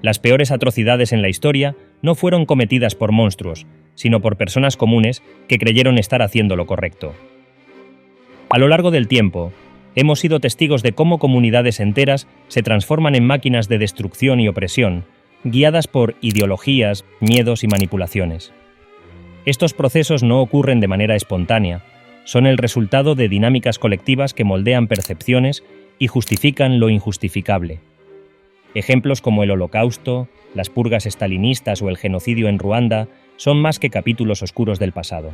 Las peores atrocidades en la historia no fueron cometidas por monstruos, sino por personas comunes que creyeron estar haciendo lo correcto. A lo largo del tiempo, hemos sido testigos de cómo comunidades enteras se transforman en máquinas de destrucción y opresión, guiadas por ideologías, miedos y manipulaciones. Estos procesos no ocurren de manera espontánea, son el resultado de dinámicas colectivas que moldean percepciones y justifican lo injustificable. Ejemplos como el Holocausto, las purgas estalinistas o el genocidio en Ruanda son más que capítulos oscuros del pasado.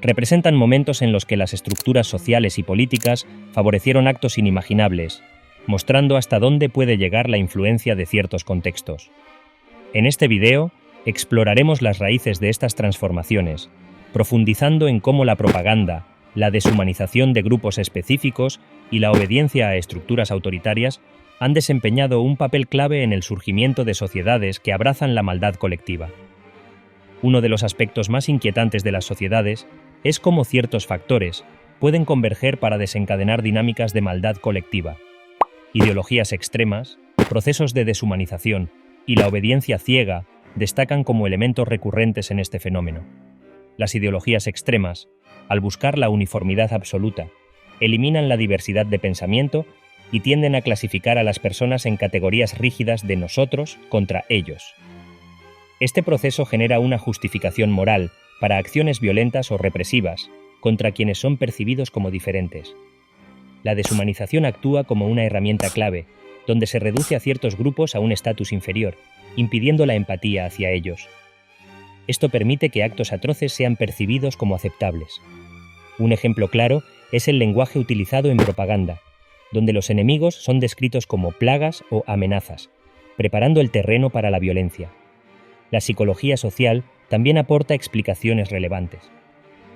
Representan momentos en los que las estructuras sociales y políticas favorecieron actos inimaginables, mostrando hasta dónde puede llegar la influencia de ciertos contextos. En este video, exploraremos las raíces de estas transformaciones, profundizando en cómo la propaganda, la deshumanización de grupos específicos y la obediencia a estructuras autoritarias han desempeñado un papel clave en el surgimiento de sociedades que abrazan la maldad colectiva. Uno de los aspectos más inquietantes de las sociedades es cómo ciertos factores pueden converger para desencadenar dinámicas de maldad colectiva. Ideologías extremas, procesos de deshumanización y la obediencia ciega destacan como elementos recurrentes en este fenómeno. Las ideologías extremas, al buscar la uniformidad absoluta, eliminan la diversidad de pensamiento y tienden a clasificar a las personas en categorías rígidas de nosotros contra ellos. Este proceso genera una justificación moral para acciones violentas o represivas contra quienes son percibidos como diferentes. La deshumanización actúa como una herramienta clave, donde se reduce a ciertos grupos a un estatus inferior, impidiendo la empatía hacia ellos. Esto permite que actos atroces sean percibidos como aceptables. Un ejemplo claro es el lenguaje utilizado en propaganda, donde los enemigos son descritos como plagas o amenazas, preparando el terreno para la violencia. La psicología social también aporta explicaciones relevantes.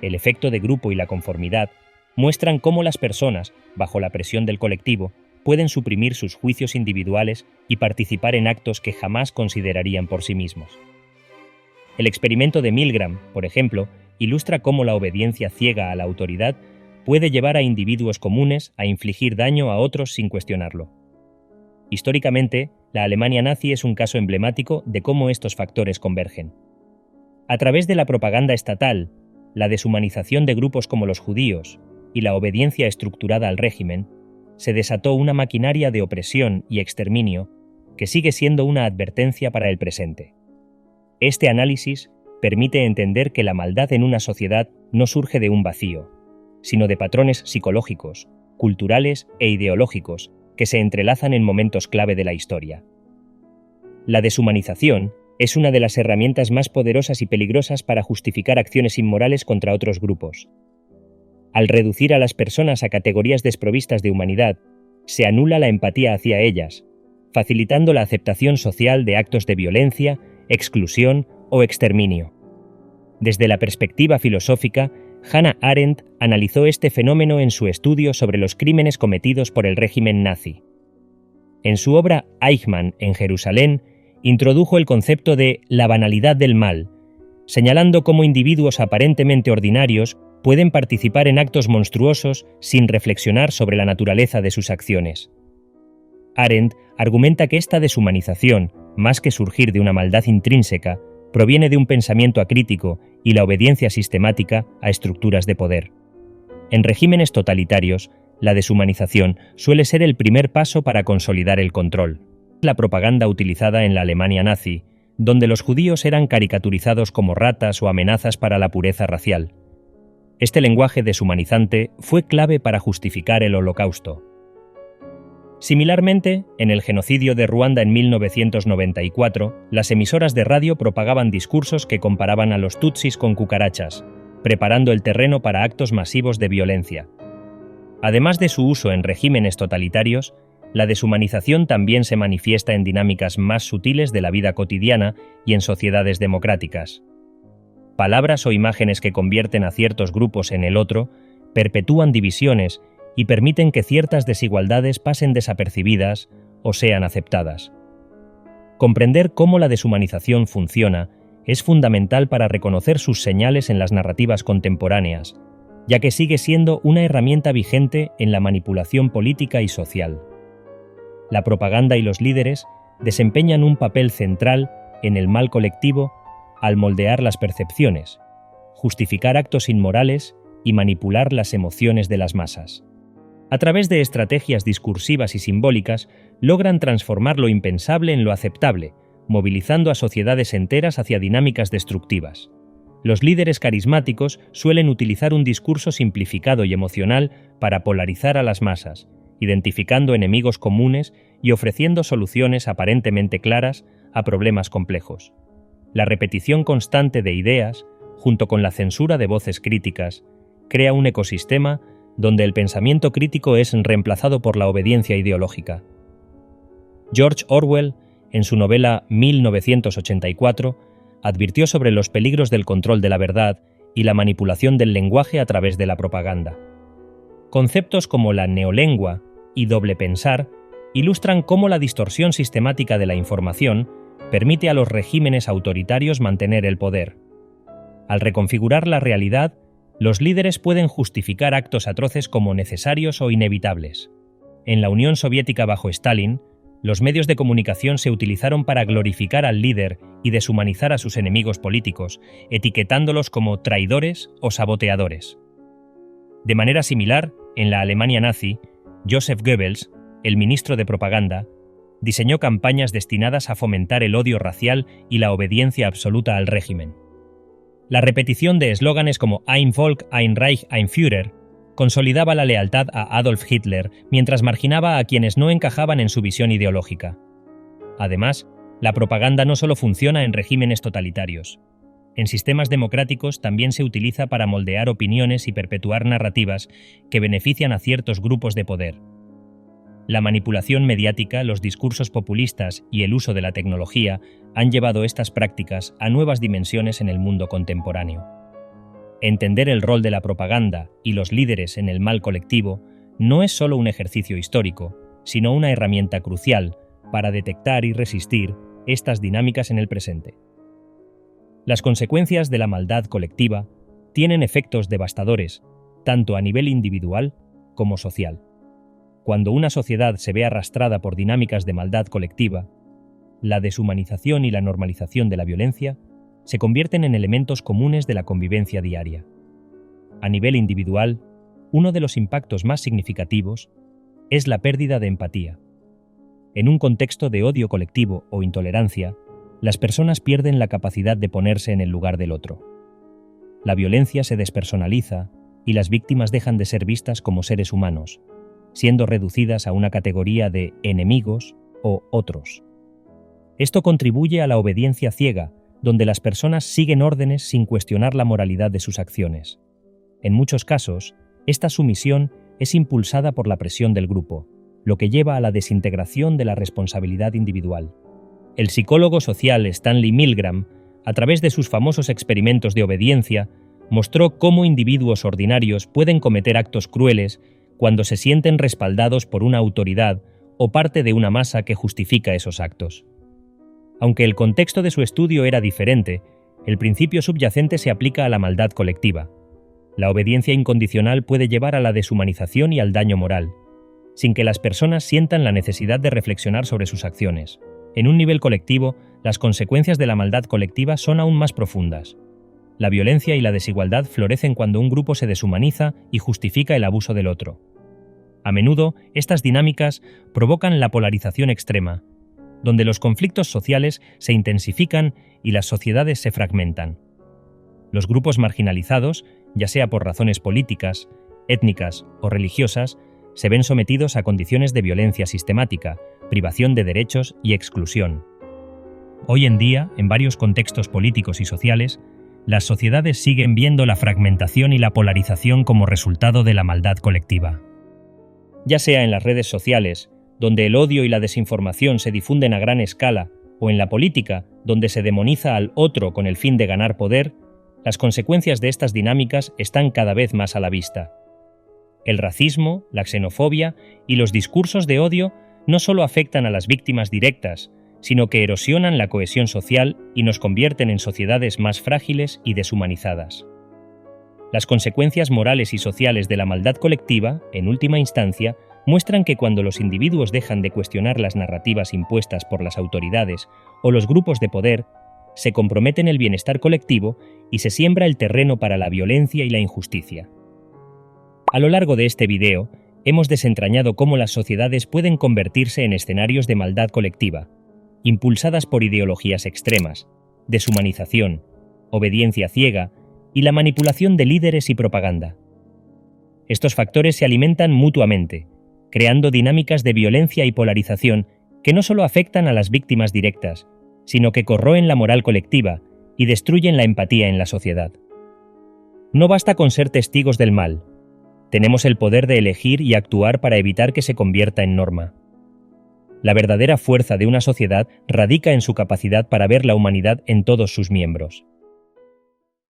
El efecto de grupo y la conformidad muestran cómo las personas, bajo la presión del colectivo, pueden suprimir sus juicios individuales y participar en actos que jamás considerarían por sí mismos. El experimento de Milgram, por ejemplo, ilustra cómo la obediencia ciega a la autoridad puede llevar a individuos comunes a infligir daño a otros sin cuestionarlo. Históricamente, la Alemania nazi es un caso emblemático de cómo estos factores convergen. A través de la propaganda estatal, la deshumanización de grupos como los judíos y la obediencia estructurada al régimen, se desató una maquinaria de opresión y exterminio que sigue siendo una advertencia para el presente. Este análisis permite entender que la maldad en una sociedad no surge de un vacío, sino de patrones psicológicos, culturales e ideológicos que se entrelazan en momentos clave de la historia. La deshumanización es una de las herramientas más poderosas y peligrosas para justificar acciones inmorales contra otros grupos. Al reducir a las personas a categorías desprovistas de humanidad, se anula la empatía hacia ellas, facilitando la aceptación social de actos de violencia, exclusión o exterminio. Desde la perspectiva filosófica, Hannah Arendt analizó este fenómeno en su estudio sobre los crímenes cometidos por el régimen nazi. En su obra Eichmann en Jerusalén, introdujo el concepto de la banalidad del mal, señalando cómo individuos aparentemente ordinarios pueden participar en actos monstruosos sin reflexionar sobre la naturaleza de sus acciones. Arendt argumenta que esta deshumanización, más que surgir de una maldad intrínseca, proviene de un pensamiento acrítico y la obediencia sistemática a estructuras de poder. En regímenes totalitarios, la deshumanización suele ser el primer paso para consolidar el control. La propaganda utilizada en la Alemania nazi, donde los judíos eran caricaturizados como ratas o amenazas para la pureza racial. Este lenguaje deshumanizante fue clave para justificar el Holocausto. Similarmente, en el genocidio de Ruanda en 1994, las emisoras de radio propagaban discursos que comparaban a los tutsis con cucarachas, preparando el terreno para actos masivos de violencia. Además de su uso en regímenes totalitarios, la deshumanización también se manifiesta en dinámicas más sutiles de la vida cotidiana y en sociedades democráticas. Palabras o imágenes que convierten a ciertos grupos en el otro perpetúan divisiones y permiten que ciertas desigualdades pasen desapercibidas o sean aceptadas. Comprender cómo la deshumanización funciona es fundamental para reconocer sus señales en las narrativas contemporáneas, ya que sigue siendo una herramienta vigente en la manipulación política y social. La propaganda y los líderes desempeñan un papel central en el mal colectivo al moldear las percepciones, justificar actos inmorales y manipular las emociones de las masas. A través de estrategias discursivas y simbólicas, logran transformar lo impensable en lo aceptable, movilizando a sociedades enteras hacia dinámicas destructivas. Los líderes carismáticos suelen utilizar un discurso simplificado y emocional para polarizar a las masas, identificando enemigos comunes y ofreciendo soluciones aparentemente claras a problemas complejos. La repetición constante de ideas, junto con la censura de voces críticas, crea un ecosistema donde el pensamiento crítico es reemplazado por la obediencia ideológica. George Orwell, en su novela 1984, advirtió sobre los peligros del control de la verdad y la manipulación del lenguaje a través de la propaganda. Conceptos como la neolengua y doble pensar ilustran cómo la distorsión sistemática de la información permite a los regímenes autoritarios mantener el poder. Al reconfigurar la realidad, los líderes pueden justificar actos atroces como necesarios o inevitables. En la Unión Soviética bajo Stalin, los medios de comunicación se utilizaron para glorificar al líder y deshumanizar a sus enemigos políticos, etiquetándolos como traidores o saboteadores. De manera similar, en la Alemania nazi, Joseph Goebbels, el ministro de propaganda, diseñó campañas destinadas a fomentar el odio racial y la obediencia absoluta al régimen. La repetición de eslóganes como Ein Volk, ein Reich, ein Führer consolidaba la lealtad a Adolf Hitler mientras marginaba a quienes no encajaban en su visión ideológica. Además, la propaganda no solo funciona en regímenes totalitarios. En sistemas democráticos también se utiliza para moldear opiniones y perpetuar narrativas que benefician a ciertos grupos de poder. La manipulación mediática, los discursos populistas y el uso de la tecnología han llevado estas prácticas a nuevas dimensiones en el mundo contemporáneo. Entender el rol de la propaganda y los líderes en el mal colectivo no es solo un ejercicio histórico, sino una herramienta crucial para detectar y resistir estas dinámicas en el presente. Las consecuencias de la maldad colectiva tienen efectos devastadores, tanto a nivel individual como social. Cuando una sociedad se ve arrastrada por dinámicas de maldad colectiva, la deshumanización y la normalización de la violencia se convierten en elementos comunes de la convivencia diaria. A nivel individual, uno de los impactos más significativos es la pérdida de empatía. En un contexto de odio colectivo o intolerancia, las personas pierden la capacidad de ponerse en el lugar del otro. La violencia se despersonaliza y las víctimas dejan de ser vistas como seres humanos, siendo reducidas a una categoría de enemigos o otros. Esto contribuye a la obediencia ciega, donde las personas siguen órdenes sin cuestionar la moralidad de sus acciones. En muchos casos, esta sumisión es impulsada por la presión del grupo, lo que lleva a la desintegración de la responsabilidad individual. El psicólogo social Stanley Milgram, a través de sus famosos experimentos de obediencia, mostró cómo individuos ordinarios pueden cometer actos crueles cuando se sienten respaldados por una autoridad o parte de una masa que justifica esos actos. Aunque el contexto de su estudio era diferente, el principio subyacente se aplica a la maldad colectiva. La obediencia incondicional puede llevar a la deshumanización y al daño moral, sin que las personas sientan la necesidad de reflexionar sobre sus acciones. En un nivel colectivo, las consecuencias de la maldad colectiva son aún más profundas. La violencia y la desigualdad florecen cuando un grupo se deshumaniza y justifica el abuso del otro. A menudo, estas dinámicas provocan la polarización extrema, donde los conflictos sociales se intensifican y las sociedades se fragmentan. Los grupos marginalizados, ya sea por razones políticas, étnicas o religiosas, se ven sometidos a condiciones de violencia sistemática, privación de derechos y exclusión. Hoy en día, en varios contextos políticos y sociales, las sociedades siguen viendo la fragmentación y la polarización como resultado de la maldad colectiva. Ya sea en las redes sociales, donde el odio y la desinformación se difunden a gran escala, o en la política, donde se demoniza al otro con el fin de ganar poder, las consecuencias de estas dinámicas están cada vez más a la vista. El racismo, la xenofobia y los discursos de odio no solo afectan a las víctimas directas, sino que erosionan la cohesión social y nos convierten en sociedades más frágiles y deshumanizadas. Las consecuencias morales y sociales de la maldad colectiva, en última instancia, muestran que cuando los individuos dejan de cuestionar las narrativas impuestas por las autoridades o los grupos de poder, se compromete el bienestar colectivo y se siembra el terreno para la violencia y la injusticia. A lo largo de este video, hemos desentrañado cómo las sociedades pueden convertirse en escenarios de maldad colectiva, impulsadas por ideologías extremas, deshumanización, obediencia ciega y la manipulación de líderes y propaganda. Estos factores se alimentan mutuamente, creando dinámicas de violencia y polarización que no solo afectan a las víctimas directas, sino que corroen la moral colectiva y destruyen la empatía en la sociedad. No basta con ser testigos del mal. Tenemos el poder de elegir y actuar para evitar que se convierta en norma. La verdadera fuerza de una sociedad radica en su capacidad para ver la humanidad en todos sus miembros.